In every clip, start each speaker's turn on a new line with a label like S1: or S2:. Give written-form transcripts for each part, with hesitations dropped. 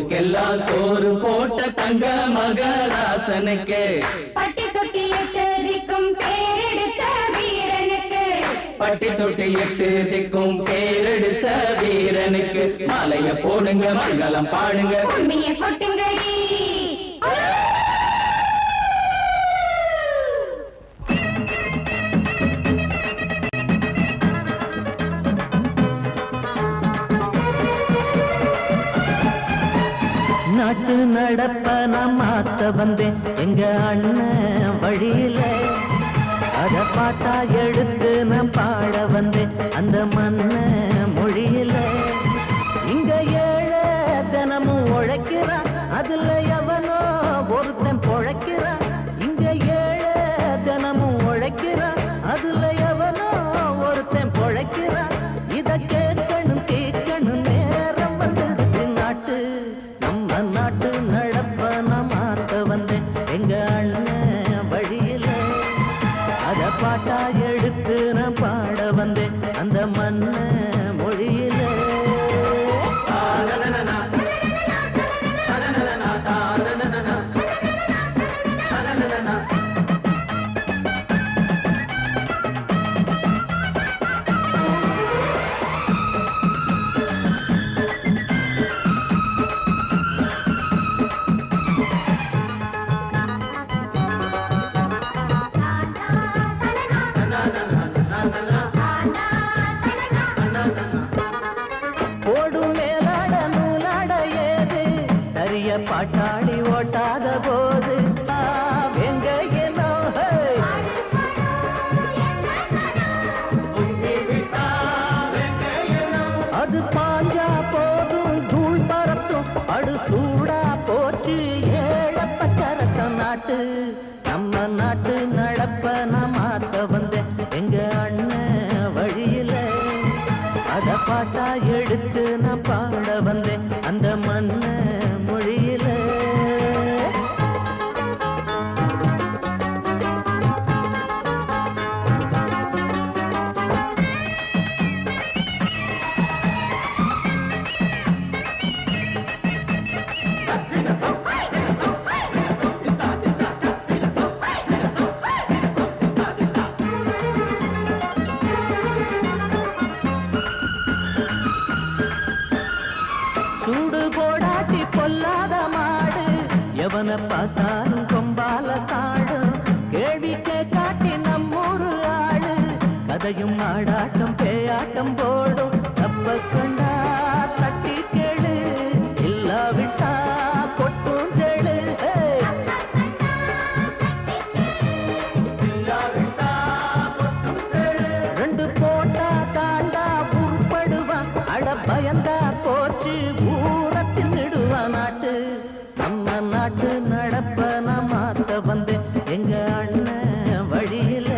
S1: ஊருக்கெல்லாம் சோறு போட்ட தங்க மகராசனுக்கு
S2: பட்டி தொட்டி எட்டு திக்கும் பேரெடுத்த வீரனுக்கு
S1: பட்டி தொட்டி எட்டு திக்கும் பேரெடுத்த வீரனுக்கு மாலைய போடுங்க மங்களம் பாடுங்க
S2: கும்மிய கொட்டுங்கடி
S3: நாட்டு நடப்ப நான் மாத்த வந்தேன் எங்க அண்ணன் வழியில அத பாட்டா எடுத்து நான் பாட வந்தேன் அந்த மண்ண மொழியில இங்க ஏழை தினமும் உழைக்கிறான் அதுல எவனோ ஒருத்தன் பொழைக்கிறான் இங்க ஏழை தினமும் உழைக்கிறான் அதுல எவனோ ஒருத்தன் பொழைக்கிறான் இத கேட்கணும் கேட்கணும் நேரம் வந்தது நாட்டு நம்ம நாட்டு நடப்ப நான் மாத்த வந்தேன் எங்க அண்ணன் வழியில அத பாட்டா எடுத்து நான் பாட வந்தேன் அந்த மண்ண மொழியில பாட்டாளி ஓட்டாத போது எங்க என்னோ அது பாஞ்சா போதும் தூள் பறத்தும் அடு சூடா போச்சு ஏழப்பச்சரத்தம் நாட்டு நம்ம நாட்டு நடப்ப நான் மாத்த வந்தேன் எங்க அண்ணன் வழியில அத பாட்டா எடுத்து நான் பாட வந்தேன் அந்த மண்ண மொழியில சூடு போடாட்டி பொல்லாத மாடு எவனை பார்த்தாலும் கொம்பால சாடும் கேள்வி கேட்டாட்டி நம்மூரு ஆளு கதையும் ஆடாட்டம் பேயாட்டம் போடும் தப்ப கண்டா தட்டி கேளு இல்லாவிட்டா கொட்டும் கேளு ரெண்டு போட்டா தாண்டா உருப்படுவான் அட பயந்தா போச்சு ஊரத்தின் நெடுவான் நாட்டு நம்ம நாட்டு நடப்ப நான் மாத்த வந்தேன் எங்க அண்ணன் வழியில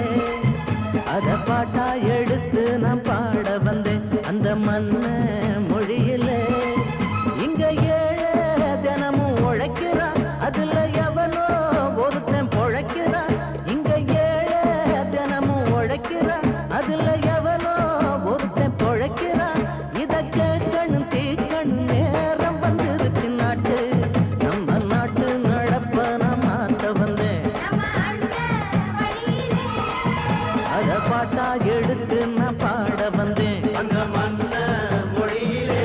S3: அத பாட்டா எடுத்து நான் பாட வந்தேன் அந்த மண்ண மொழியில இங்க ஏழை தினமும் உழைக்கிறான் அதுல எவனோ ஒருத்தன் பொழைக்கிறான் இங்க ஏழை தினமும் உழைக்கிறான் அதுல எவனோ ஒருத்தன் பொழைக்கிறான் இத கேட்கணும் தீக்கணும் நேரம் வந்துருச்சு நாட்டு நம்ம நாட்டு நடப்ப நான் மாத்த வந்தேன் அத பாட்டா எடுத்து நான் பாட வந்தேன் அந்த மண்ண மொழியிலே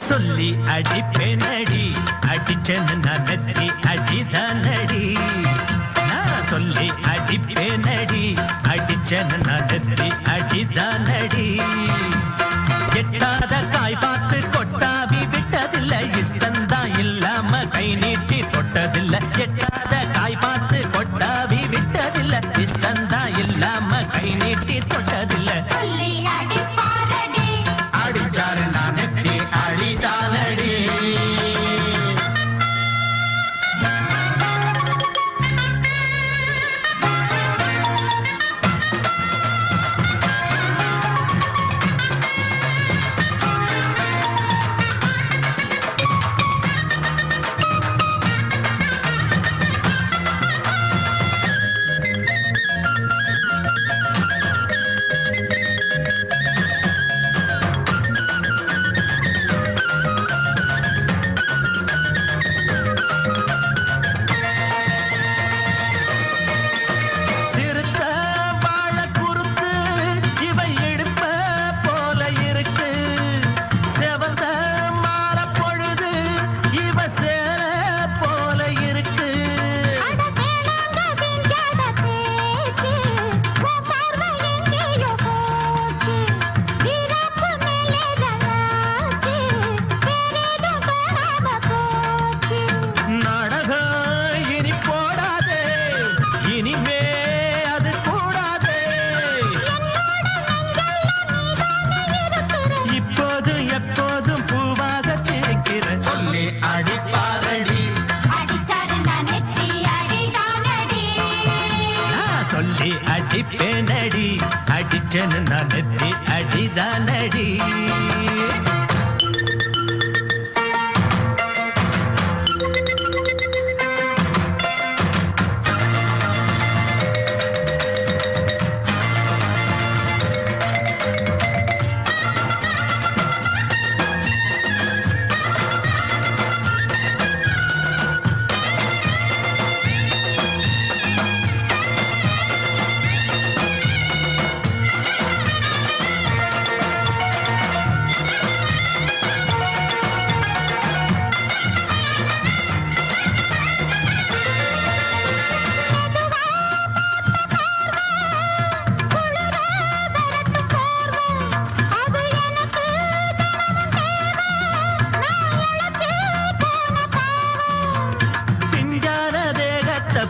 S4: சொல்லி அடிப்பேனடி அடிச்சேன்னு நான் நெத்தி அடிதானடி நான் சொல்லி அடிப்பேனடி அடிச்சேன்னு நான் நெத்தி அடிதானடி எட்டாத காய் பார்த்து கொட்டாவி விட்டதில்லை இஷ்டந்தான் இல்லாம கை நீட்டி தொட்டதில்லை எட்டாத காய் பார்த்து கொட்டாவி விட்டதில்லை இஷ்டந்தான் இல்லாம கை நீட்டி தொட்டதில்லை
S2: சொல்லி அடிப்பாரடி
S4: அடிச்சாரு அடிச்சேன்னு நான் நெத்தி அடிதானடி.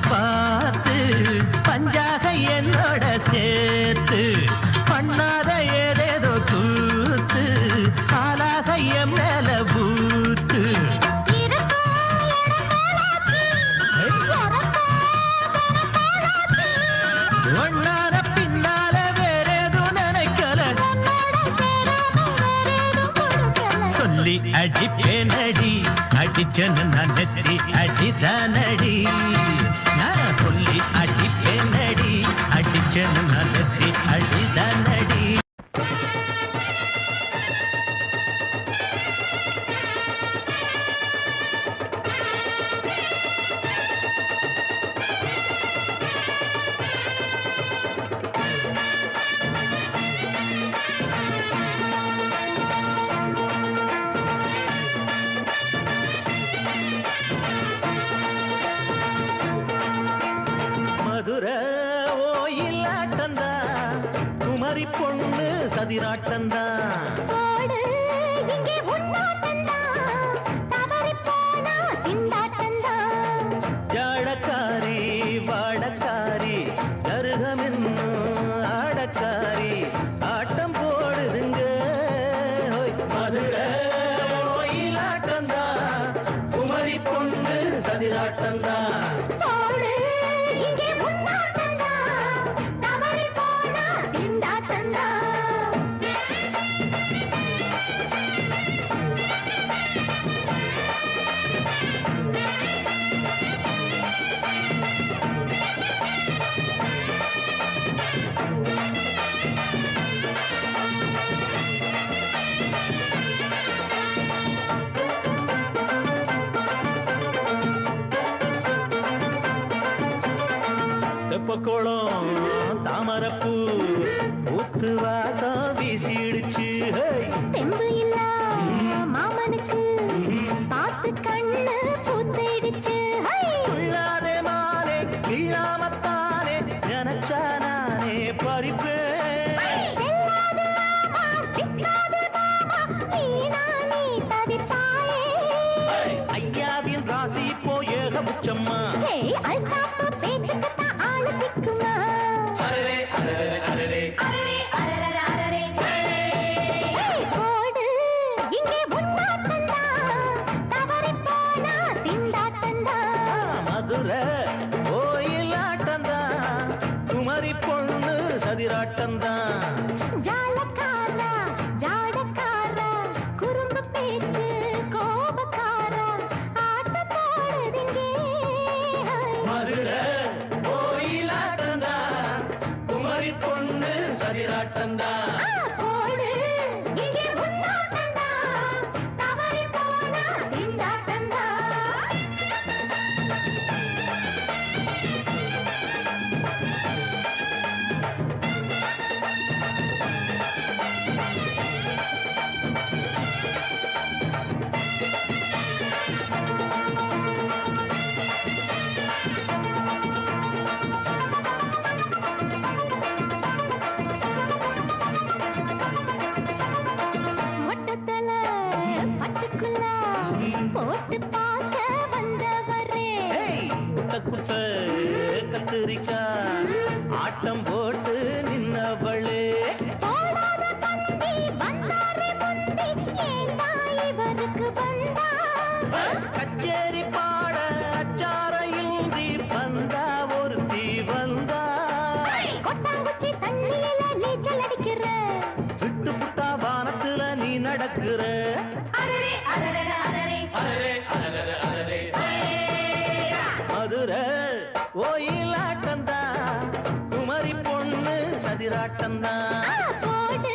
S4: பார்த்து பஞ்சாக என்னோட சேர்த்து பண்ணாத ஏதேதோ கூத்து ஆளாக என் மேல பூத்து ஒன்னார பின்னால வேறேதோ நினைக்கல சொல்லி அடிப்பேனடி அடிச்சன்னு நான் நெத்தி அடிதானடி. நான் சொல்லி அடிப்பேனடி அடிச்சன்னு நான் நெத்தி அடிதானடி. மதுரை ஓயிலாட்டந்தா குமரி பொண்ணு சதிராட்டந்தா ஜாடக்காரி வாடக்காரி கருகமென்னு ஆடக்காரி ஆட்டம் போடுதுங்க. மதுரை ஓயிலாட்டந்தா குமரி பொண்ணு சதிராட்டந்தா தெப்பக்குளம் தாமரப்பூ ஊத்து வாசம் வீசிடுச்சு.
S2: தெம்பு இல்ல மாமனுக்கு பார்த்து கண்ணு பூத்திடுச்சு.
S3: உள்ளாதே மானே இல்லாமத்தானே நினைச்சா நானே பறிப்பேன். ஐயாவின் ராசி இப்போ ஏகபட்சம்மா. மதுரை கோயிலாட்டந்தா குமரி பொண்ணு சதிராட்டந்தா
S2: ஜாலக்காரா ஜாடக்காரா குறும்பு பேச்சு கோபக்காரா ஆட்ட போடுதுங்க.
S3: மதுரை கோயிலாட்டந்தா குமரி பொண்ணு சதிராட்டந்தா
S2: போடு இங்கே உன்னாட்டந்தா தவறி போனா திண்டாட்டந்தா. போட்டு பார்க்க வந்தவரே
S3: குத்த கத்திரிக்கா ஆட்டம் போட்டு நின்னவளே
S2: போடாத தந்தி வந்தாரே முந்தி ஏண்டா இவருக்கு வந்தா
S3: கச்சேரி பாட அச்சாரையுந்தி வந்தா ஒருத்தி வந்தா
S2: கொட்டாங்குச்சி தண்ணியில நீச்சல
S3: நடக்குற
S2: அரரே அரரே அரரே
S1: அரரே அரரே அரரே
S3: மதுரை கோயிலாட்டந்தான் குமரி பொண்ணு சதிராட்டந்தான்
S2: போடு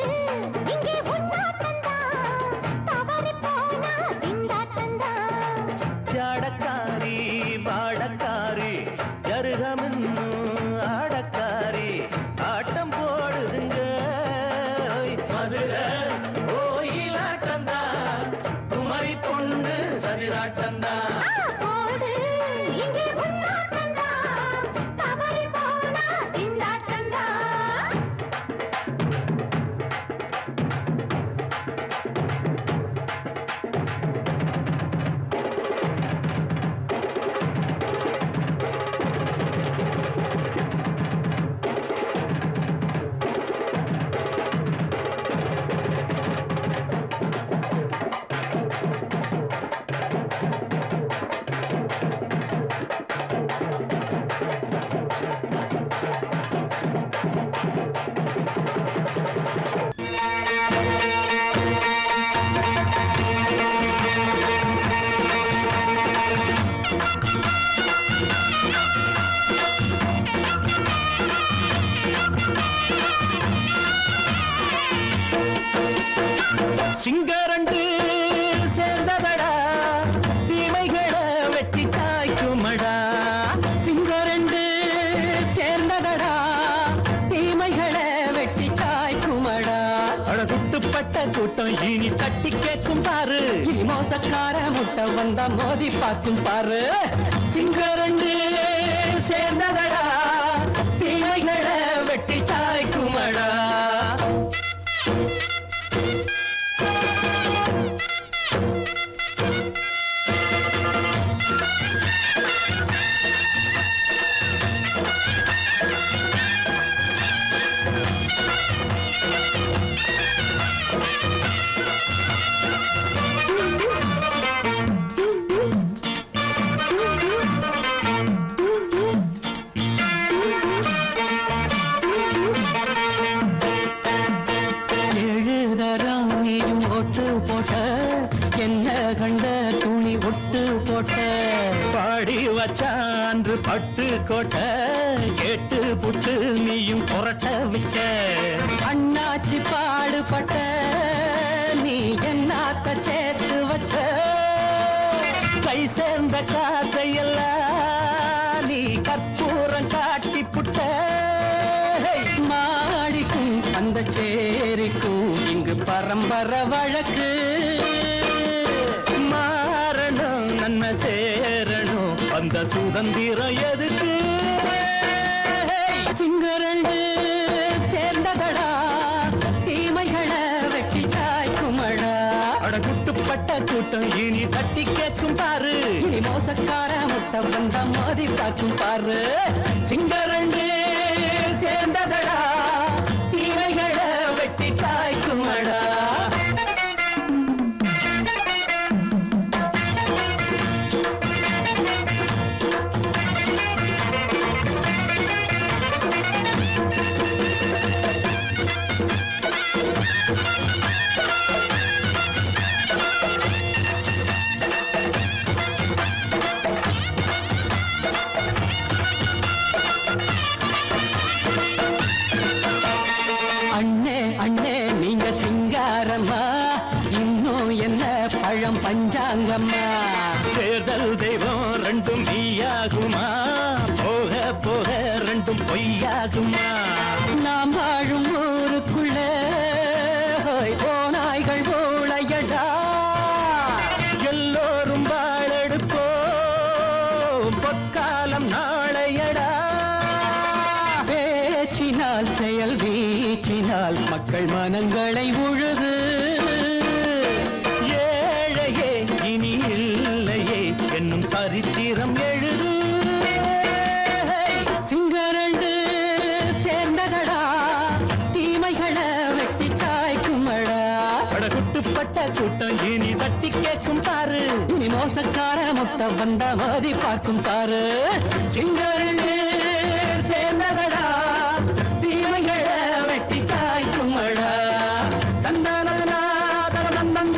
S2: இங்கே உன்னாட்டந்தான் தவறி போனா திண்டாட்டந்தான்
S3: ஜாடக்காரி பாடக்காரி ஜருகமின்னு ஆடக்காரி ஆட்டம் போடுதுங்க
S1: மதுரை கோயிலாட்டந்தான் குமரி பொண்ணு சதிராட்டந்தான்
S2: போடு இங்கே உன்னாட்டந்தான் தவறி போனா திண்டாட்டந்தான்
S3: சிங்கரண்டு சேர்ந்ததடா தீமைகளை வெட்டி காய்க்குமடா
S4: சிங்கரண்டு சேர்ந்ததடா தீமைகளை வெட்டி காய்க்குமடா
S3: அழகுட்டுப்பட்ட கூட்டம் இனி தட்டி கேட்கும் பாரு
S4: இனி மோசக்கார முட்டை வந்தா மோதி பார்க்கும் பாரு
S3: சிங்கரண்டு சேர்ந்ததடா தீமைகளை வெட்டி காய்க்குமடா
S4: எழுதறான் நீயும் ஒட்டு போட்ட என்ன கண்ட துணி ஒட்டு போட்ட
S3: பாடி வச்சான்று பட்டு கோட்ட கேட்டு புட்டு நீயும் புரட்ட விட்ட
S4: அண்ணாச்சி பாடுபட்ட நீ என்னாத்த சேர்த்து வச்ச
S3: கை சேர்ந்த காசையெல்லாம் நீ கற்பூரம் காட்டி புட்ட
S4: மாடிக்கும் அந்த சேரிக்கும் இங்கு பரம்பரை வழக்கு
S3: மாறணும் நன்மை சேரணும் அந்த சுதந்திரம் எதுக்கு
S4: சிங்கரண்டு சேர்ந்ததடா தீமைகளை வெட்டி காய்க்குமடா
S3: அடகுட்டுப்பட்ட கூட்டம் இனி தட்டி கேட்கும் பாரு
S4: இனி மோசக்கார முட்டை வந்தா மோதி பார்க்கும் பாரு
S3: சிங்கரண்டு சேர்ந்ததடா தீமைகளை வெட்டி காய்க்குமடா
S4: அண்ணே அண்ணே நீங்க சிங்காரம்மா இன்னும் என்ன பழம் பஞ்சாங்கம்மா
S3: தேர்தல் தெய்வம் ரெண்டும் மெய்யாகுமா போக போக ரெண்டும் பொய்யாகுமா
S4: நாம் வாழும் ஊருக்குள்ள ஓநாய்கள் ஊழையடா
S3: எல்லோரும் வாழெடுப்போம் பொற்காலம் நாளையடா
S4: பேச்சினால் செயல் வீச்சினால் மக்கள் மனங்களை உழுது
S3: ஏழையே இனி இல்லையே என்னும் சரித்திரம் எழுது
S4: சிங்கரண்டு சேர்ந்ததடா தீமைகளை வெட்டி சாய்க்குமடா
S3: படகுட்டுப்பட்ட கூட்டம் இனி தட்டி கேட்கும் பாரு
S4: இனி மோசக்கார முட்டை வந்தா மோதி பார்க்கும் பாரு
S3: சிங்கரண்டு சேர்ந்ததடா தீமைகளை வெட்டி காய்க்குமடா தந்தனா தந்தம்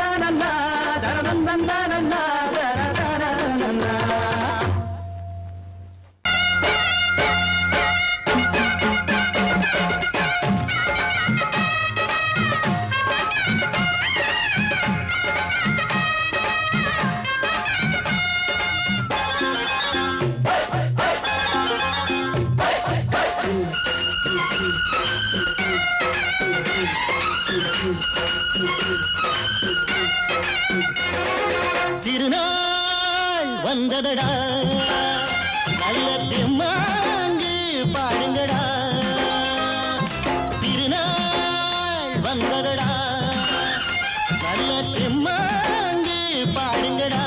S3: திருநாள் வந்ததடா நல்ல தெம்மாங்கு பாடுங்கடா திருநாள் வந்ததடா நல்ல தெம்மாங்கு பாடுங்கடா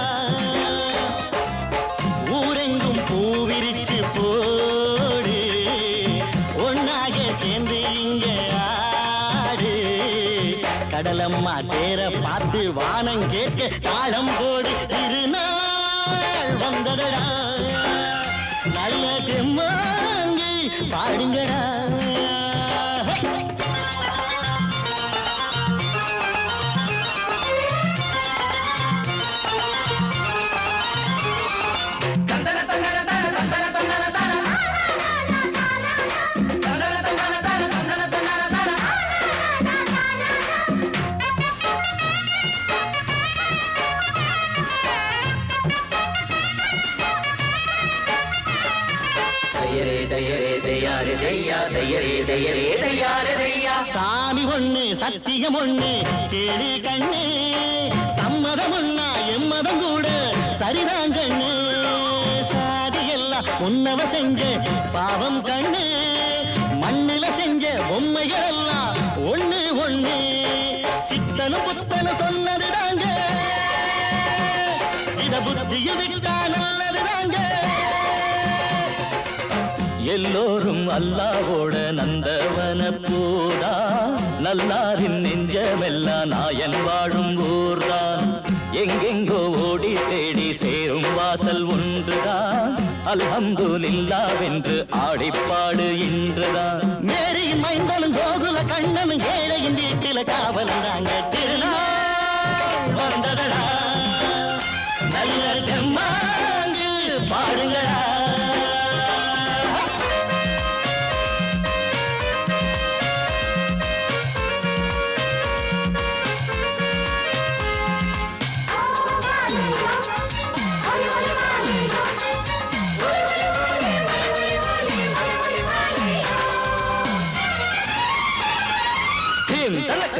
S3: ஊரெங்கும் பூவிரிச்சு போடு ஒன்னாக சேர்ந்து இங்க ஆடு கடலம்மா தேர பார்த்து வானம் கேட்க தாளம் போடு திருநாள் வந்ததடா நல்ல தெம்மாங்கி பாடுங்கடா சாமி ஒண்ணு சத்தியம் ஒண்ணு கேடு கண்ணு சம்மதம் ஒண்ணா எம்மதம் கூட சரிதான் கண்ணு சாதி எல்லாம் உன்னவ செஞ்ச பாவம் கண்ணு மண்ணுல செஞ்ச பொம்மைகள் எல்லாம் ஒண்ணு ஒண்ணு சித்தனும் புத்தனும் சொன்னதுதாங்க இத புத்திய விட்டா நல்லதுதாங்க எல்லோரும் அல்லாவோட நந்தவன பூதா நல்லாரின் நெஞ்சமெல்லாம் நாயன் வாழும் ஊர்தான் எங்கெங்கோ ஓடி தேடி சேரும் வாசல் ஒன்றுதான் அல்ஹம்துலில்லாஹ்வென்று ஆடிப்பாடு இன்றுதான் மேரியின் மைந்தனும் கோகுல கண்ணனும் ஏழையின் வீட்டில காவலந்தாங்க திருநாள் வந்ததடா நல்ல தெம்மாங்கு பாடுங்களா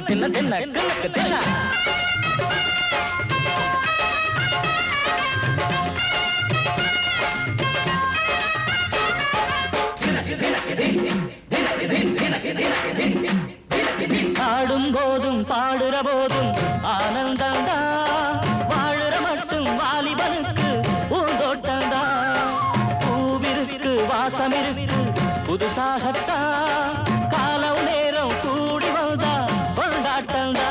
S3: தின்ன தின்ன கணக்கு தின்ன ஆடும் போதும் பாடுற போதும் ஆனந்தந்தா வாழுற மட்டும் வாலிபனுக்கு பூந்தோட்டந்தா பூவிருக்கு வாசம் இருக்கு புதுசாகத்தான் காலம் நேரம் கூடி வந்தா கொண்டாட்டந்தா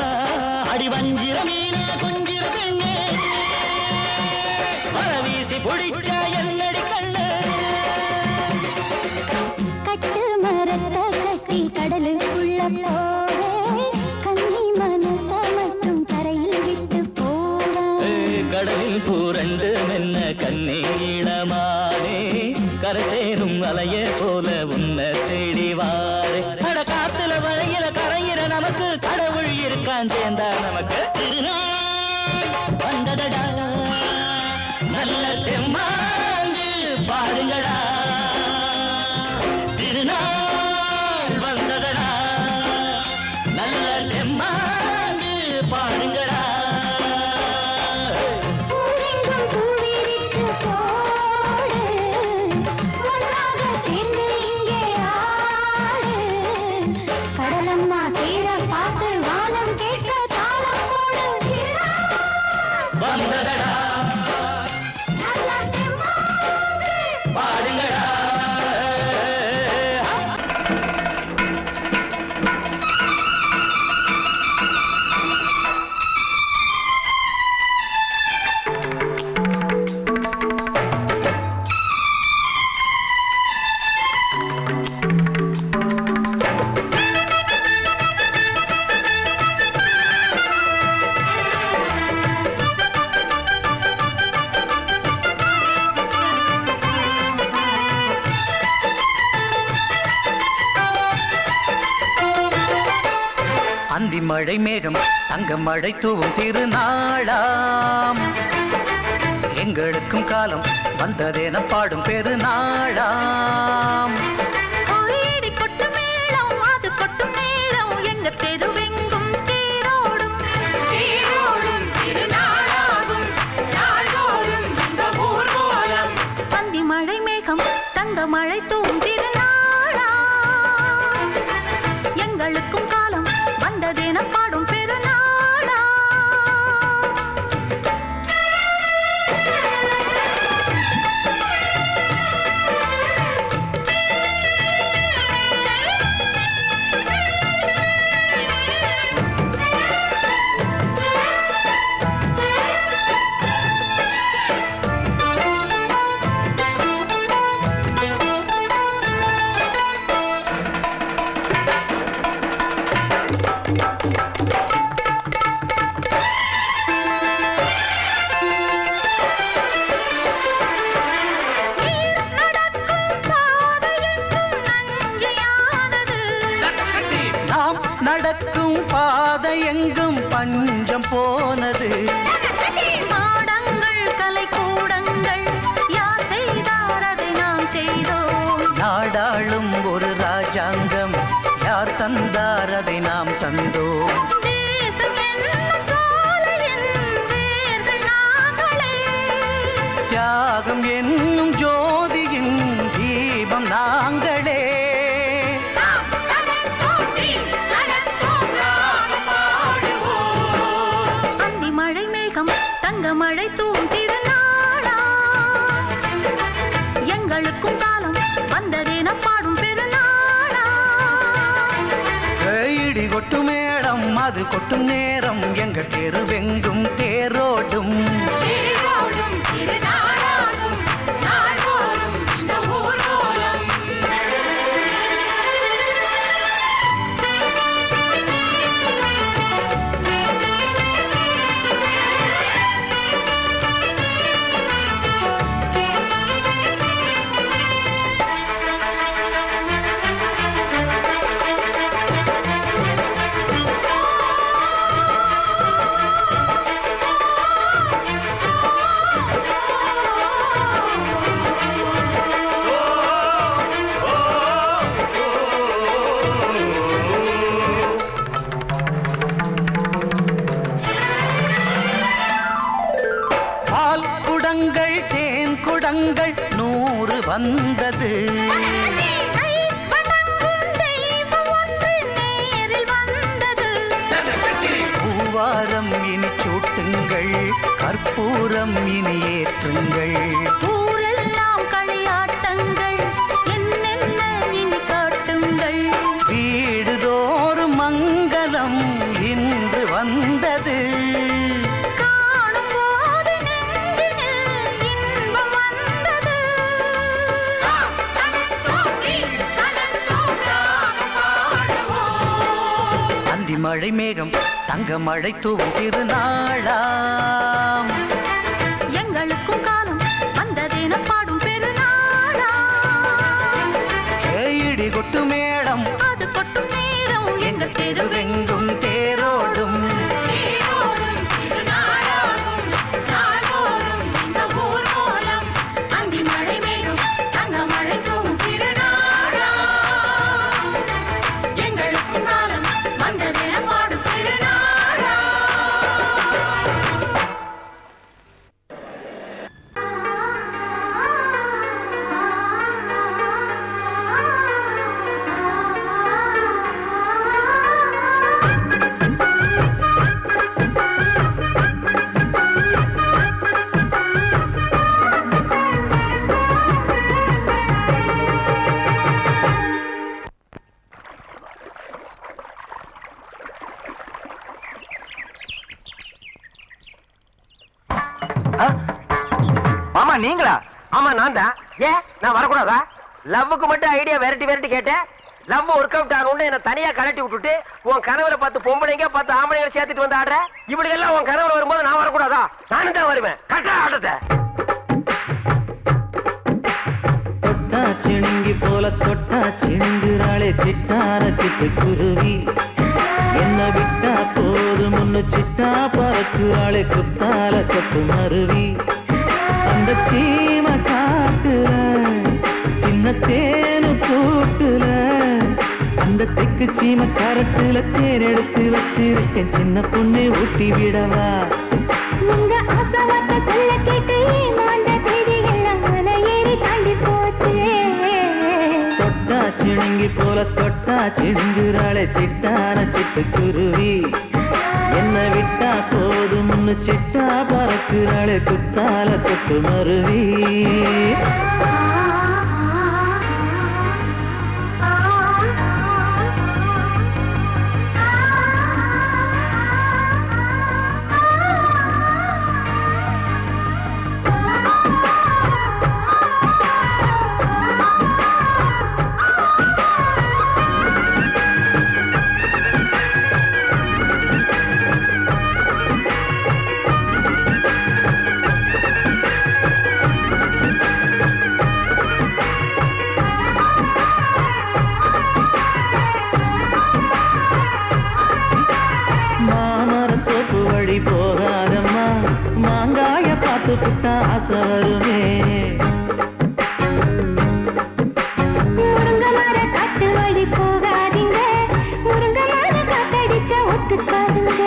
S3: அடி வஞ்சிர மீன கொஞ்சிர பெண்ணே வரவீசி பிடிச்ச என்னடி கண்ணு
S2: கட்டு மரத்தை கட்டி கடலுக்குள்ள போவே கன்னி மனச மட்டும் கரையில் விட்டு போவே
S3: கடலில் பூரண்டு மென்ன கண்ணீளமானே கரை சேரும் அலைய போல உன்னை தேடி வாரே அட காத்துல வளையில கரையிற நமக்கு கடவுள் இருக்கான் சேர்ந்தா நமக்கு திருநாள் வந்ததடா நல்ல தெம்மாங்கு பாடுங்கடா திருநாள் வந்ததடா நல்ல தெம்மாங்கு பாடுங்கடா
S2: ஊரெங்கும் பூவிரிச்சு போடு ஒன்னாக சேர்ந்து இங்கே ஆடு கடலம்மா தேர பார்த்து வானம் கேட்க தாளம் போடு
S3: வந்ததடா
S2: நல்ல தெம்மாங்கு
S3: பாடுங்கடா
S4: அந்தி மழை மேகம் தங்க மழை தூவும் திருநாளாம் எங்களுக்கும் காலம் வந்ததென பாடும் பெருநாளாம்
S5: கோயிடி கொட்டு மேளம் அது கொட்டும் நேரம் எங்க தெருவெங்க
S3: பாதை எங்கும் பஞ்சம் போனது.
S2: மாடங்கள் கலை கூடங்கள் யார் செய்தார் அதை நாம் செய்தோம்.
S3: நாடாளும் ஒரு ராஜாங்கம் யார் தந்தார் அதை நாம் தந்தோம்.
S2: தேசம் என்னும் சோலையின் வேர்கள் நாங்களே.
S3: தியாகம் என்னும் ஜோதியின் தீபம் நாங்களே.
S2: அந்தி மழை மேகம் தங்க மழை தூவும் திருநாளா. எங்களுக்கும் காலம் வந்ததென பாடும் பெருநாளா.
S3: இடி கொட்டும் மேடம் அது கொட்டும் நேரம் எங்க தெருவெங்கும் தேரோடும்.
S2: தேரோடும் திருநாளாகும் நாள்தோறும் இந்த ஊர்வலம்.
S3: பால் குடங்கள் தேன் குடங்கள் 100 வந்தது. பூவாரம் இனி சூட்டுங்கள் கற்பூரம் இனி ஏற்றுங்கள்.
S2: ஊரெல்லாம் களியாட்டங்கள் என்னென்ன இனி காட்டுங்கள்.
S3: வீடுதோறும் மங்களம் இன்று வந்தது.
S2: காணும் போது நெஞ்சினில் இன்பம் வந்தது.
S3: அந்தி மழை மேகம் தங்க மழை தூவும் திருநாளாம்.
S2: எங்களுக்கும் காலம் வந்ததென பாடும் பெருநாளா.
S3: இடி கொட்டு மேடம்
S2: அது கொட்டும் நேரம் எங்கள் தெருவெங்கும்
S3: தேரோடும்.
S2: தேரோடும் திருநாளாகும் நாள்தோறும் இந்த ஊர்வலம். அந்தி மழை மேகம் தங்க மழை தூவும் திருநாளா. எங்களுக்கும் காலம் வந்ததென பாடும் பெருநாளா.
S5: மாமா நீங்களா? ஆமா நான் தான். ஏன் நான் வரக்கூடாதா? லவ்வுக்கு மட்டும் ஐடியா வெரைட்டி வெரைட்டி கேட்டேன். லவ் ஒர்க் அவுட் ஆகணும்னு என்ன தனியா கலட்டி விட்டுட்டு உன் கனவுல 10 பொம்பளைங்க 10 ஆம்பளைங்க சேர்த்துட்டு வந்து ஆடுற. இப்படி எல்லாம் உன் கனவுல வரும்போது நான் வரக்கூடாதா? நானும் தான் வருவேன். கட்டா ஆட்டத்தை
S3: தொட்டா சிணுங்கி போல தொட்டா சிணுங்குறாளே சிட்டார சிட்டுக்குருவி. என்ன விட்டா போதும் முன்னு சிட்டா பறக்குறாளே குத்தால கொத்து மருவி. அந்த சீம காட்டுல சின்ன தேனு கூட்டுல அந்த தெக்கு சீம கரட்டுல தேர் எடுத்து வச்சிருக்கேன் சின்ன பொண்ணு ஊட்டி விடவா.
S2: உங்க ஆசவாத்த சொல்ல கேட்டு ஏமாந்த தேதி எல்லாம் மன ஏறி தாண்டி போச்சு.
S3: தொட்டா சிணுங்கி போல தொட்டா சிணுங்குறாளே சிட்டார சிட்டுக்குருவி. என்ன விட்டா போதும் சிட்டா பறக்குறாளே குத்தால கொத்து மருவி. ஆசை வருமே.
S2: முருங்க மர காட்டு வழி போகாதீங்க, முருங்க மர காத்தடிச்ச ஒத்துக்காதுங்க.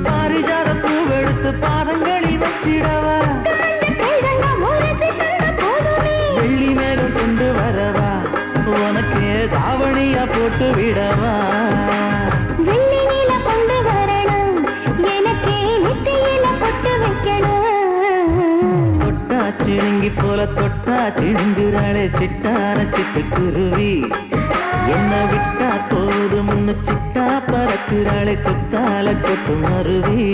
S3: பாரிஜாத பூவெடுத்து பாதங்களில் வச்சிடவா, வெள்ளி மேகம் கொண்டு வரவா, உனக்கு தாவணியா போட்டு விடவா.
S2: வெள்ளி நீல கொண்டு வரணும், எனக்கே நெத்தியில பொட்டு வைக்கணும்.
S3: தொட்டா சிணுங்கி போல தொட்டா சிணுங்குறாளே சிட்டான சிட்டுக்குருவி, என்ன விட்டா போதும் முன்னு சிட்டா பறக்குறாளே குத்தால கொட்டு மருவி.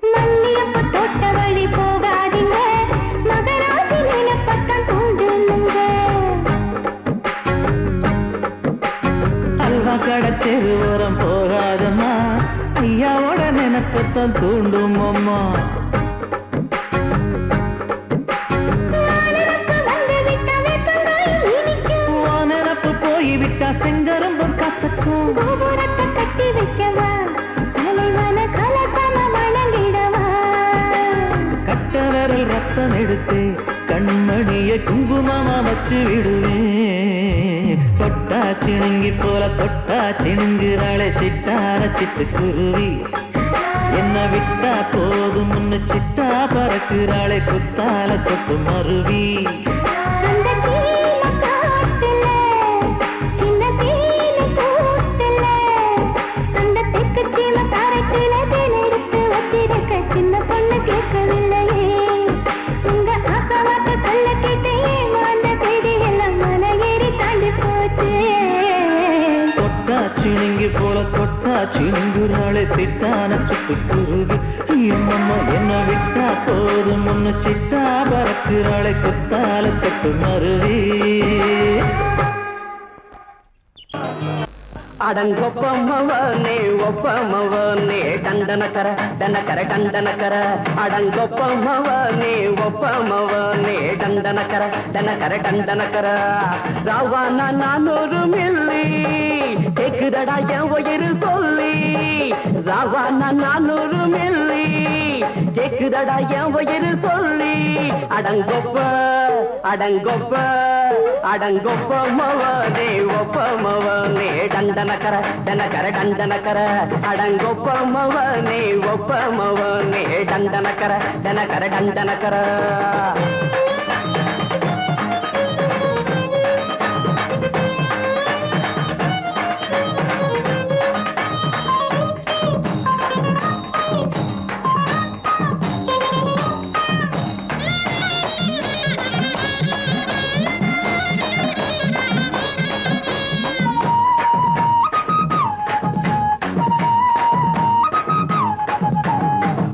S2: மல்லியப்ப தோட்ட வழி போகாதீங்க, மகராசி நிலப்பத்தான் தூண்டுங்க.
S3: அல்வா கடத்தெரு ஓரம் போகாதம்மா, ஐயாவோட நினைப்பத்தான் தூண்டும் அம்மா. நினப்பு போய்விட்டா செங்கரும்பும் கசக்கும்.
S2: கோபுரத்தை கட்டி வைக்கவா, தலைவன கலக்கம வணங்கிடவா.
S3: கட்ட விரல் ரத்தம் எடுத்து கண்மணிய குங்குமமா வச்சு விடுவேன். தொட்டா சிணுங்கி போல தொட்டா சிணுங்குறாளே சிட்டார சிட்டுக்குருவி, என்ன விட்டா போதும் முன்னு சிட்டா பறக்குறாளே குத்தால கொட்டு மருவி.
S2: அந்த சீன காட்டுல, சின்ன சீன கூட்டுல, அந்த தெற்கு சீம காரைக்குல தேன் எடுத்து வச்சிருக்க சின்ன பொண்ணு கேட்கவில்லையே. உங்க ஆசவாக்க சொல்ல கேட்டு ஏமாந்த தேடி எல்லாம் மலை ஏறி தாண்டி போச்சு.
S3: தொட்டா சிணுங்கி போல தொட்டா சிணுங்குறாளே சிட்டான சிட்டுக்குருவி, எம்மம்மா என்ன விட்டா போதும் முன்னு சிட்டா பறக்குறாளே குத்தால கொட்டு மருவி.
S5: அடங்கொப்பமவனே ஒப்பமவனே டண்டனக்கர டனக்கர டண்டனக்கர, அடங்கொப்பமவனே ஒப்பமவனே டண்டனக்கர டனக்கர டண்டனக்கர. ராவான 400 மில்லி கேக்குதடா என் உயிர் சொல்லி, ராவான 400 மில்லி கேக்குதடா என் உயிர் சொல்லி. அடங்கொப்ப அடங்கொப்ப அடங்கொப்பமவனே ஒப்பமவனே டண்டனக்கர டனக்கர டண்டனக்கர, அடங்கொப்பமவனே ஒப்பமவனே டண்டனக்கர டனக்கர டண்டனக்கர.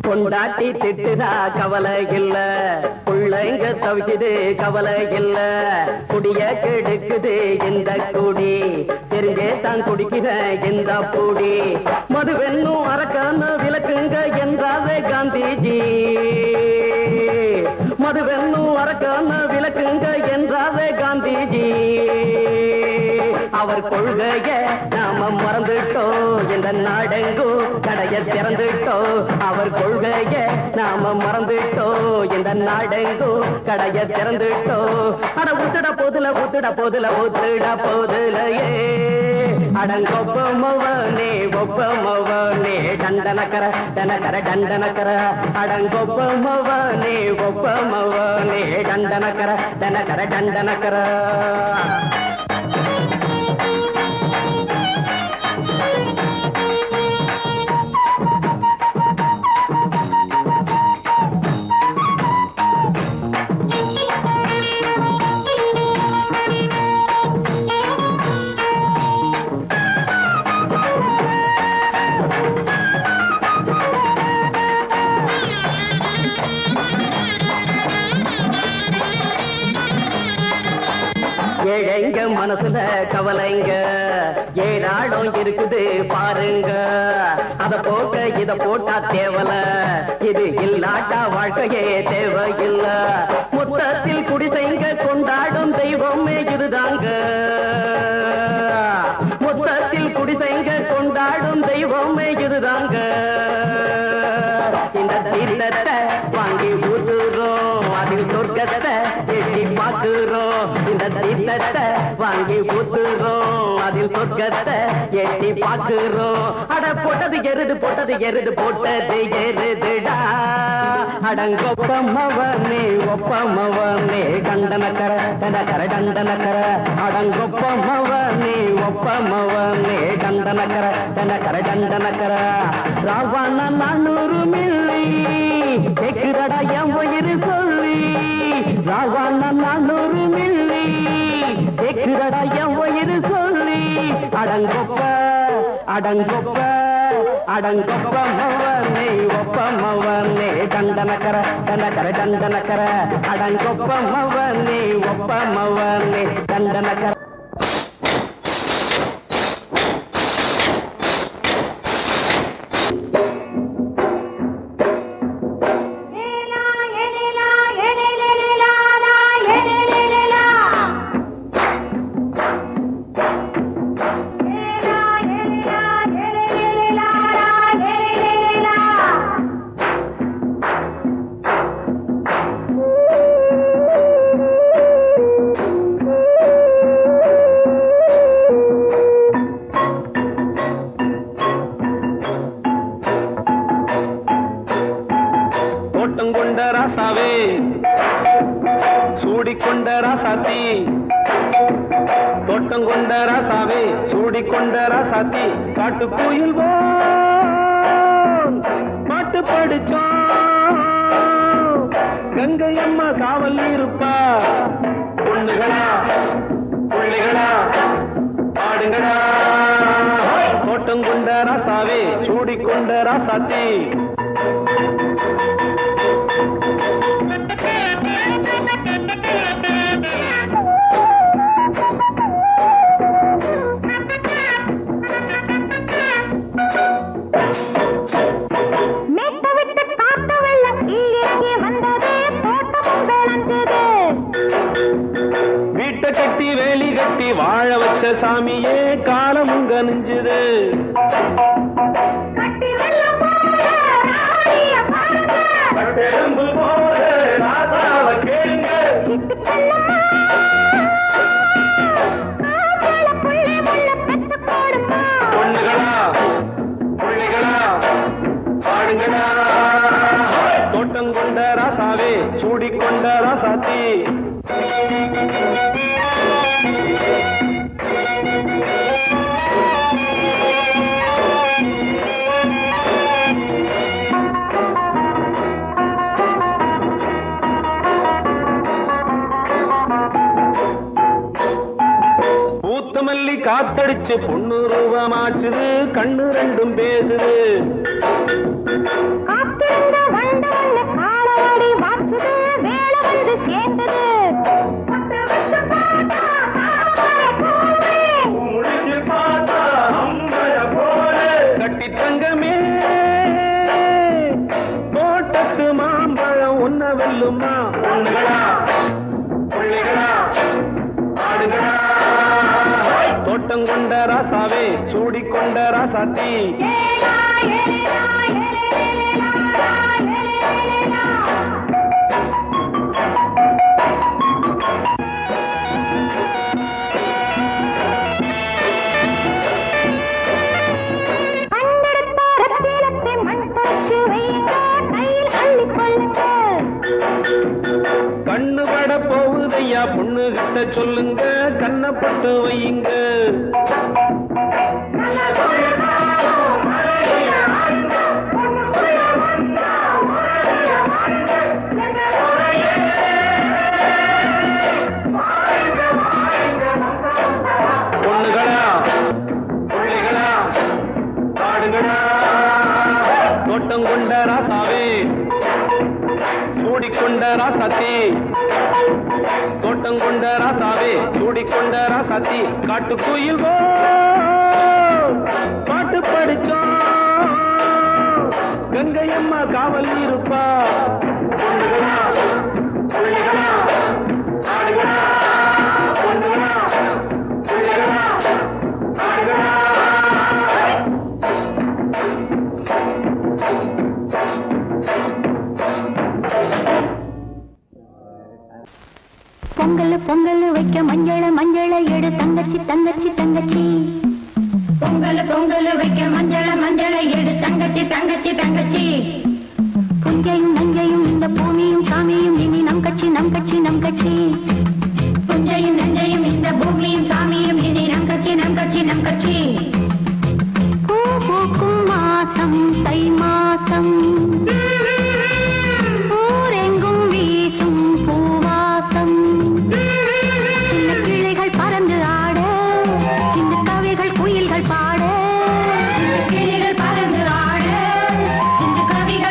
S5: பொண்டாட்டி திட்டுதா கவலை இல்ல, புள்ளைங்க தவிக்குது கவலை இல்ல, குடிய கெடுக்குது இந்த குடி, தெரிஞ்சே தான் குடிக்கிற இந்த பூடி. மதுவென்னும் அரக்கான விளக்குங்க என்றாவே காந்திஜி, மதுவென்னும் அரக்கான விளக்குங்க என்றாவே காந்திஜி. அவர் கொள்கைய நாம மறந்துட்டோம், இந்த நாடெங்கும் கடைய திறந்துட்டோம். அவர் கொள்கைய நாம மறந்துட்டோம், இந்த நாடெங்கும் கடைய திறந்துட்டோம். அட ஊத்துட போதுல ஊத்துட போதுல ஊத்துட போதுலையே, அடங்கொப்பமவனே ஒப்பமவனே டண்டனக்கர டனக்கர டண்டனக்கர, அடங்கொப்பமவனே ஒப்பமவனே டண்டனக்கர டனக்கர டண்டனக்கர.
S6: மனசுல கவலைங்க ஏராளம் இருக்குது பாருங்க அத போக்க இத போட்டா தேவல இது இல்லாட்டா வாழ்க்கையே தேவையில்ல மொத்தத்தில் குடிசைங்க கொண்டாடும் தெய்வமே இதுதாங்க மொத்தத்தில் குடிசைங்க கொண்டாடும் தெய்வமே இதுதாங்க இந்த தீர்த்தத்தை வாங்கி ஊத்துறோம் அதில் சொர்க்கத்தை எட்டி பார்க்கிறோம் இந்த தீர்த்தத்தை வாங்கி ஊத்துறோம் அதில் சொர்க்கத்தை எட்டி பார்க்கிறோம் அட போட்டது எருது போட்டது எருதுடா அடங்கொப்பமவனே ஒப்பமவனே கண்டனக்கர தனக்கர கண்டனக்கர அடங்கொப்பமவனே ஒப்பமவனே கண்டனக்கர தனக்கர கண்டனக்கர ராவண 400 மில்லி கேக்குதடா என் உயிர் சொல்லி ராவண 400 மில்லி கேக்குதடா என் உயிர் சொல்லி அடங்கொப்ப அடங்கொப்ப அடங்கொப்பமவனே ஒப்பமவனே கண்டனக்கர தனக்கர கண்டனக்கர அடங்கொப்பமவனே ஒப்பமவனே கண்டனக்கர காட்டுக்குயில் பாட்டு படிச்சோம் கங்கை அம்மா காவல் இருப்பா பொண்ணுகளா பிள்ளைகளா ஆடுங்களா தோட்டம் கொண்ட ராசாவே சூடிக்கொண்ட ராசாத்தி வாழ வச்ச சாமியே காலமும் கனிஞ்சுது பொண்ணுகளா பிள்ளைகளா பாடுங்களா தோட்டம் கொண்ட ராசாவே சூடிக்கொண்ட ராசாத்தி காத்தடிச்சு பொண்ணு ரூபமாச்சுது கண்ணு ரெண்டும் பேசுது கட்டி தங்கமே தோட்டத்து மாம்பழம் ஒன்ன வெல்லுமா பொண்ணுகளா பிள்ளைகளா ஆடுகளா தோட்டம் கொண்ட ராசாவே சூடிக்கொண்ட ராசாத்தி கண்ணு பட போகுதையா பொண்ணு கிட்ட சொல்லுங்க கண்ணப்பட்டு வையுங்க பொண்ணுகளா பிள்ளைகளா பாடுங்களா தோட்டம் கொண்ட ராசாவே சூடிக்கொண்ட ராசாத்தி தோட்டம் கொண்ட ராசாவே சூடிக்கொண்ட ராசாத்தி காட்டுக்குயில் பாட்டு படிச்சோம் கங்கையம்மா காவல் இருப்பா பொண்ணுகளா, புள்ளிகளா, ஆடுகளா, பொண்ணுகளா, புள்ளிகளா, ஆடுகளா.
S2: பொங்கல் பொங்கல் வைக்க மஞ்சள மஞ்சள எடு தங்கச்சி தங்கச்சி தங்கச்சி. பொங்கல் பொங்கல் வைக்க மஞ்சள மஞ்சள எடு தங்கச்சி தங்கச்சி தங்கச்சி. புஞ்சையும் நஞ்சையும் இந்த பூமியும் சாமியும் இனி நம் கட்சி நம் கட்சி நம் கட்சி. புஞ்சையும் நஞ்சையும் இந்த பூமியும் சாமியும் இனி நம் கட்சி நம் கட்சி நம் கட்சி. பூ பூக்கும் மாசம் தை மாசம் ஊரெங்கும் வீசும் பூவாசம். சின்ன கிளைகள் பறந்து ஆட சின்ன கவிகள் குயில்கள் பாட. கிளைகள் பறந்து ஆட சின்ன கவிகள்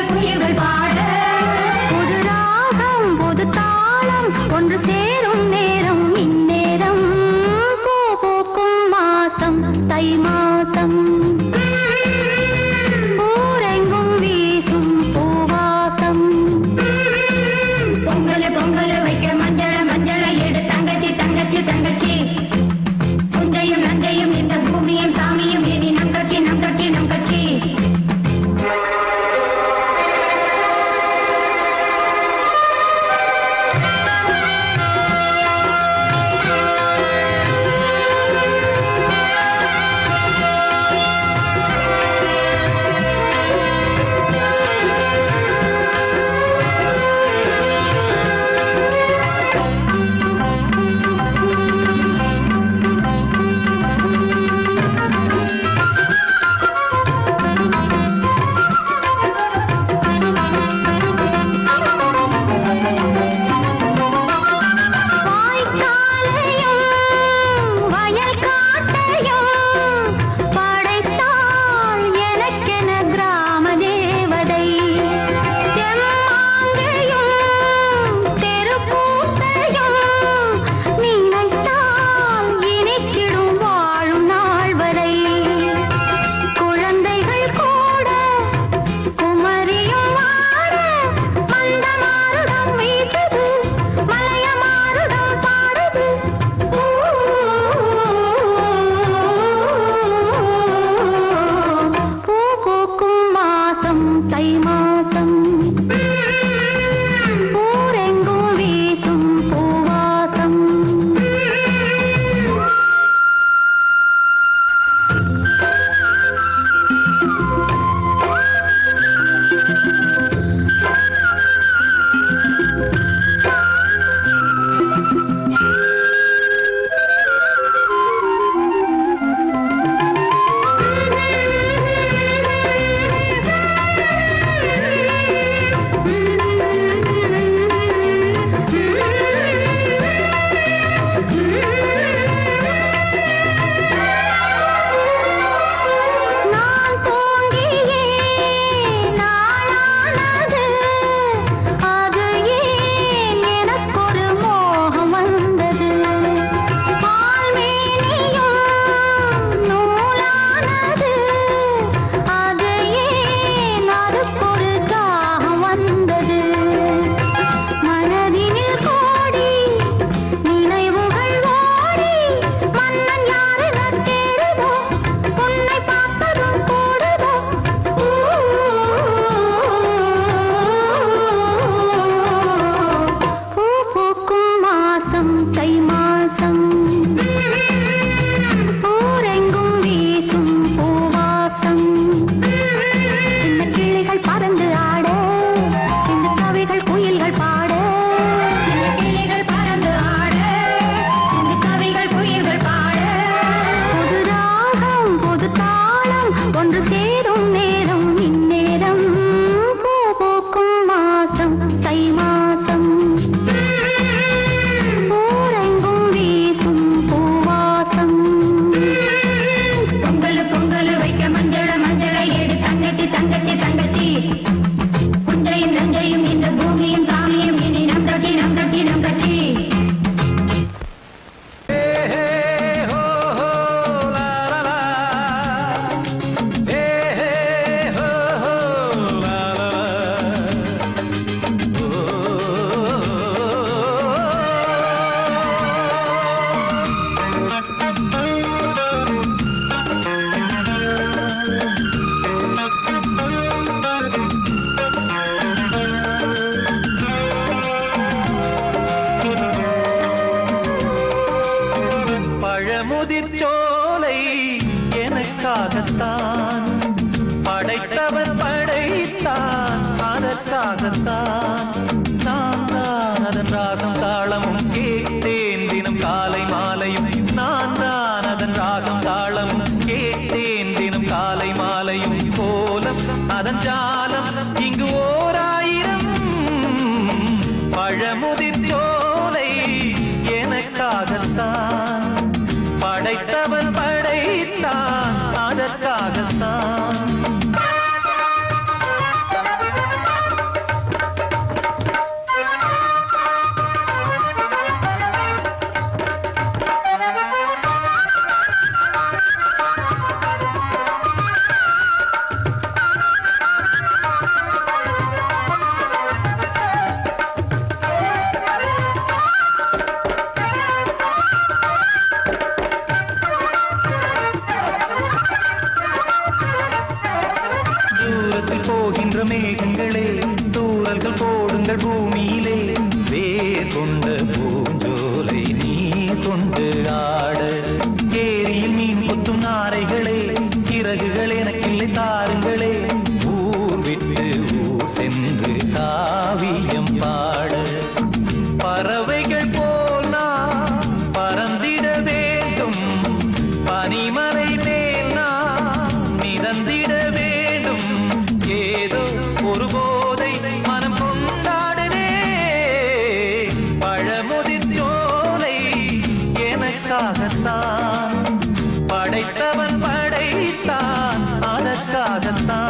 S3: எனக்காகத்தான் நான் தான் அதன் ராகம் தாளமும் கேட்டேன் தினம் காலை மாலையும் நான் தான் அதன் ராகம் தாளமும் கேட்டேன் தினம் காலை மாலையும் கோலம் அதன் ஜாலம் இங்கு ஓர் ஆயிரம் பழமுதிர் சோலை எனக்காகத்தான் படைத்தவன் படைத்தான் அதற்காகத்தான் போகின்ற மேகங்களே தூரல்கள் போடுங்கள் பூமியிலே வேர் கொண்ட பூஞ்சோலை நீ கொண்டு ஆட ஏரியில் மீன் கொத்தும் நாரைகளே இறகுகள் எனக்கில்லை தாருங்களே ஊர் விட்டு ஊர் சென்று காவியம் பாட பறவைகள் போல் நான் பறந்திட வேண்டும் பனிமலை மேல் நான் மிதந்திட வேண்டும் ஏதோ ஒரு போதை மனம் கொண்டாடுதே பழமுதிர் சோலை எனக்காகத்தான் படைத்தவன் படைத்தான் அதற்காகத்தான்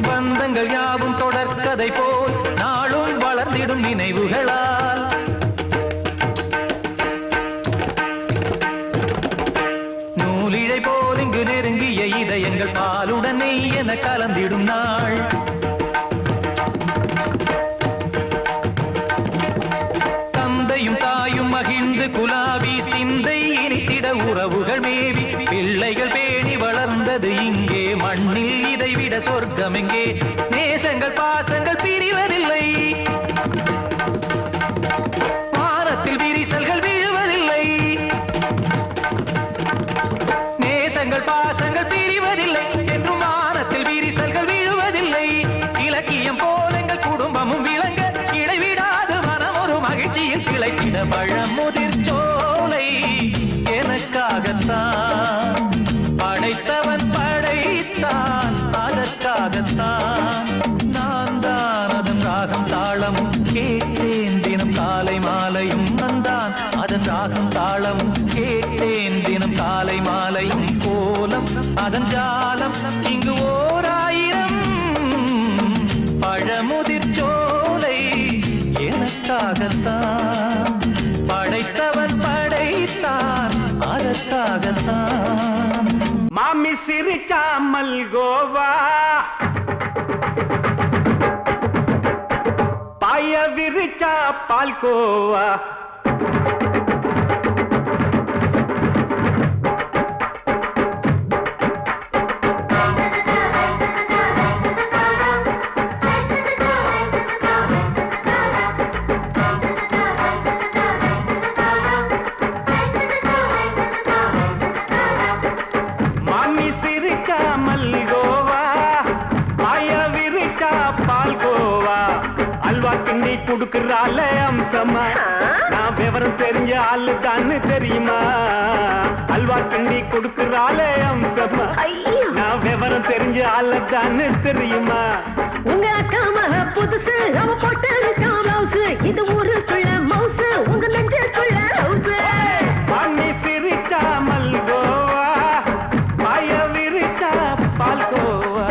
S3: பந்தங்கள் யாவும் தொடர்கதை போல் நாளும் வளர்ந்திடும் நினைவுகளால் நூலிழை போல் இங்கு நெருங்கிய இதயங்கள் பாலுடன் நெய் என கலந்திடும் நாள் தந்தையும் தாயும் மகிழ்ந்து குலாவி சிந்தை இனித்திட உறவுகள் மேவி பிள்ளைகள் பேணி வளர்ந்தது இங்கே மண்ணில் இதைவிட சொர்க்கம் எங்கே நேசங்கள் பாசங்கள் பிரிவதில்லை வானத்தில் விரிசல்கள் விழுவதில்லை நேசங்கள் பாசங்கள் பிரிவதில்லை என்றும் வானத்தில் விரிசல்கள் விழுவதில்லை இலக்கியம் போல எங்கள் குடும்பமும் விளங்க இடைவிடாது மனம் ஒரு மகிழ்ச்சியில் கிளைத்திட பழமுதிர் சோலை எனக்காகத்தான் படைத்தவன் படைத்தான் அதற்காகத்தான் நான் தான் அதன் ராகம் தாளமும் கேட்டேன் தினம் காலை மாலையும் நந்தான் அதன் ராகம் தாளமும் கேட்டேன் தினம் காலை மாலையும் கோலம் அதன் ஜாலம் இங்கு ஓர் ஆயிரம் பழமுதிர் சோலை எனக்காகத்தான் படைத்தவன் படைத்தான் அதற்காகத்தான்
S6: மாமி சிரிச்சா மல்கோவா பாய விரிச்சா பால்கோவா கிண்டி குடுக்கறால அம்சமா நான் விவரம் தெரிஞ்ச ஆளு தான்னு தெரியுமா அல்வா கிண்டி குடுக்கறால அம்சமா நான் விவரம் தெரிஞ்ச ஆளு தான்னு தெரியுமா
S2: உங்க அக்கா மக புதுசு அவ போட்டு பிளவுஸ் இது ஊருக்குள்ள மவுசு உங்க நெஞ்சுக்குள்ள ஹவுஸ்
S6: பண்ணி சிரிச்சா மல்கோவா பாய விரிச்சா பால்கோவா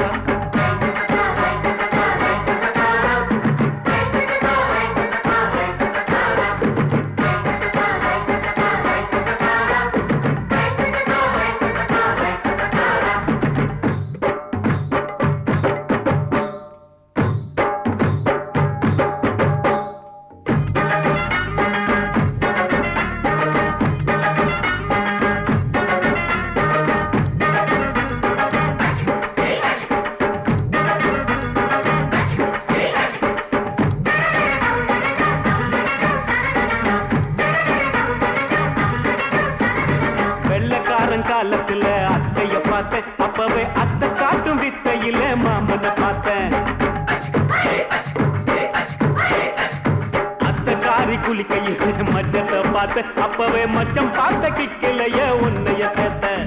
S3: பார்த்தேன் அப்பவே அத்தை காட்டும் வித்தையில மாமனை பார்த்தேன் அத்தை காரி குளிக்கையில் மச்சத்தை பார்த்தேன் அப்பவே மச்சம் பார்த்த கிக்கலைய உன்னைய சேர்த்தேன்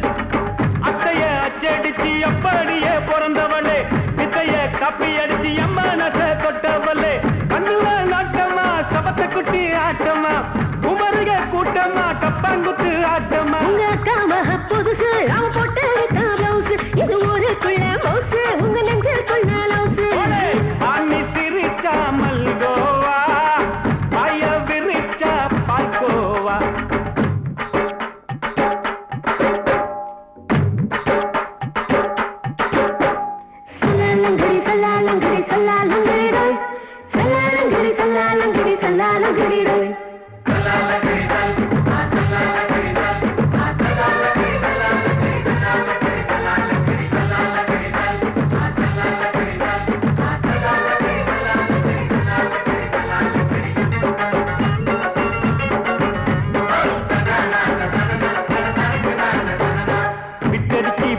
S3: அத்தைய அச்சடிச்சு அப்படியே பிறந்தவளே வித்தைய காப்பி அடிச்சு அம்மானச தொட்டவளே கண்ணுல நாட்டமா சபத்தை குட்டி ஆட்டமா உமருக கூட்டமா கப்பாங்குத்து ஆட்டமா
S2: உங்க அக்காம புதுசு அவ போட்டு பிளவுஸ் இது ஊருக்குள்ள மவுசு உங்க நெஞ்சுக்குள்ள லவுசு
S3: ஆணி சிரிச்சா மல்கோவா பாய விரிச்சா பால்கோவா
S2: சல்லாலங்கடி சல்லாலங்கடி சல்லாலங்கடி சல்லாலங்கடி சல்லாலங்கடி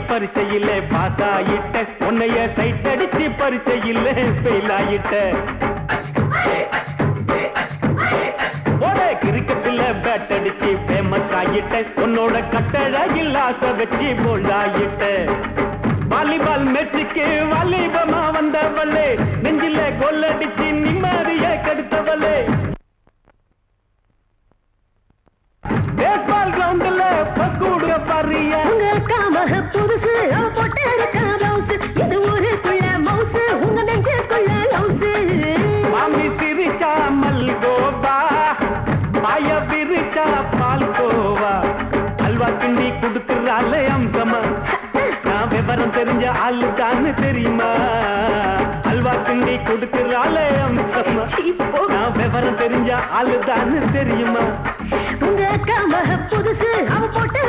S3: பரிச்சையில பாஸ் ஆயிட்ட உன்னைய சைட் அடிச்சு பரிச்சையில ஃபெயில் ஆயிட்ட கிரிக்கெட்ல பேட் அடிச்சு ஃபேமஸ் ஆயிட்ட உன்னோட கட்டழகில் ஆசை வச்சு போல்ட் ஆயிட்ட வாலிபால் மேட்சுக்கு வாலிபமா வந்தவளே நெஞ்சில கோல் அடிச்சு நிம்மதிய கெடுத்தவளே பேஸ்பால் கிரவுண்ட்ல பக்கூடுக பாரியா
S2: உங்க அக்காம புதுசு அவ போட்டு பிளவுஸ் இது ஊருக்குள்ள மவுசு உங்க நெஞ்சுக்குள்ள லவுசு
S3: மாமி சிரிச்சா மல்கோவா பாய விரிச்சா பால்கோவா அல்வா கிண்டி கொடுக்குறாள் அம்சமா நான் விவரம் தெரிஞ்ச ஆளு தான் தெரியுமா அல்வா கிண்டி கொடுக்குறாள் அம்சமா நான் விவரம் தெரிஞ்ச ஆளு தான் தெரியுமா
S2: உங்க அக்காம புதுசு அவ போட்டு